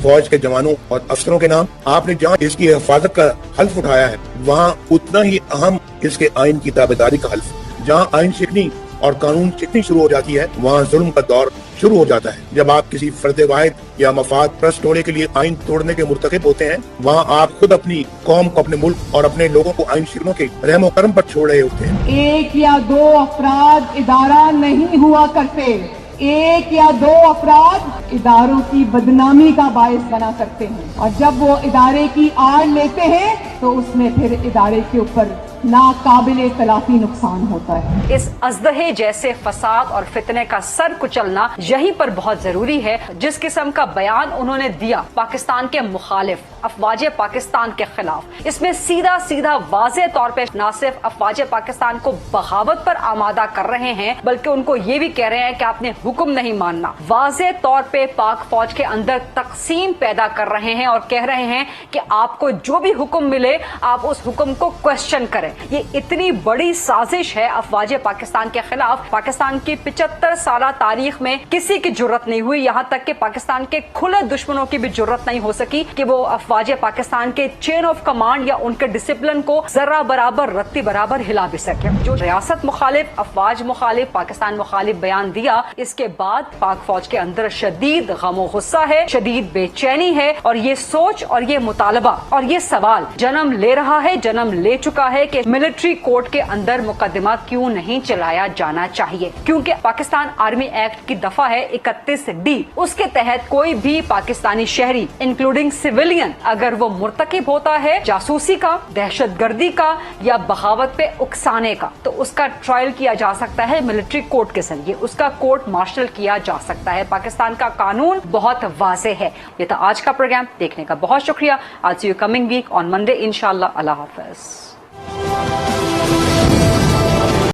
فوج کے جوانوں اور افسروں کے نام آپ نے جہاں اس کی حفاظت کا حلف اٹھایا ہے وہاں اتنا ہی اہم اس کے آئین کی تابعداری کا حلف. جہاں آئین شکنی اور قانون شکنی شروع ہو جاتی ہے وہاں ظلم کا دور شروع ہو جاتا ہے. جب آپ کسی فرد واحد یا مفاد پرست ٹوڑے کے لیے آئین توڑنے کے مرتکب ہوتے ہیں وہاں آپ خود اپنی قوم کو، اپنے ملک اور اپنے لوگوں کو آئین شکنوں کے رحم و کرم پر چھوڑ رہے ہوتے ہیں. ایک یا دو افراد ادارہ نہیں ہوا کرتے. ایک یا دو افراد اداروں کی بدنامی کا باعث بنا سکتے ہیں، اور جب وہ ادارے کی آڑ لیتے ہیں تو اس میں پھر ادارے کے اوپر ناقابل تلافی نقصان ہوتا ہے. اس ازدہے جیسے فساد اور فتنے کا سر کچلنا یہیں پر بہت ضروری ہے. جس قسم کا بیان انہوں نے دیا پاکستان کے مخالف، افواج پاکستان کے خلاف، اس میں سیدھا واضح طور پہ نہ صرف افواج پاکستان کو بغاوت پر آمادہ کر رہے ہیں بلکہ ان کو یہ بھی کہہ رہے ہیں کہ آپ نے حکم نہیں ماننا. واضح طور پہ پاک فوج کے اندر تقسیم پیدا کر رہے ہیں اور کہہ رہے ہیں کہ آپ کو جو بھی حکم ملے آپ اس حکم کو کوشچن کریں. یہ اتنی بڑی سازش ہے افواج پاکستان کے خلاف. پاکستان کی 75 سالہ تاریخ میں کسی کی جرت نہیں ہوئی، یہاں تک کہ پاکستان کے کھلے دشمنوں کی بھی جرت نہیں ہو سکی کہ وہ افواج پاکستان کے چین آف کمانڈ یا ان کے ڈسپلن کو ذرہ برابر رتی برابر ہلا بھی سکے. جو ریاست مخالف، افواج مخالف، پاکستان مخالف بیان دیا، اس کے بعد پاک فوج کے اندر شدید غم و غصہ ہے، شدید بے چینی ہے، اور یہ سوچ اور یہ مطالبہ اور یہ سوال جنم لے رہا ہے، جنم لے چکا ہے کہ ملٹری کورٹ کے اندر مقدمہ کیوں نہیں چلایا جانا چاہیے. کیونکہ پاکستان آرمی ایکٹ کی دفعہ ہے 31D، اس کے تحت کوئی بھی پاکستانی شہری انکلوڈنگ سویلین اگر وہ مرتکب ہوتا ہے جاسوسی کا، دہشت گردی کا یا بغاوت پہ اکسانے کا تو اس کا ٹرائل کیا جا سکتا ہے ملٹری کورٹ کے ذریعے، اس کا کورٹ مارشل کیا جا سکتا ہے. پاکستان کا قانون بہت واضح ہے. یہ تھا آج کا پروگرام، دیکھنے کا بہت شکریہ. آج see you coming week on Monday انشاءاللہ. اللہ حافظ.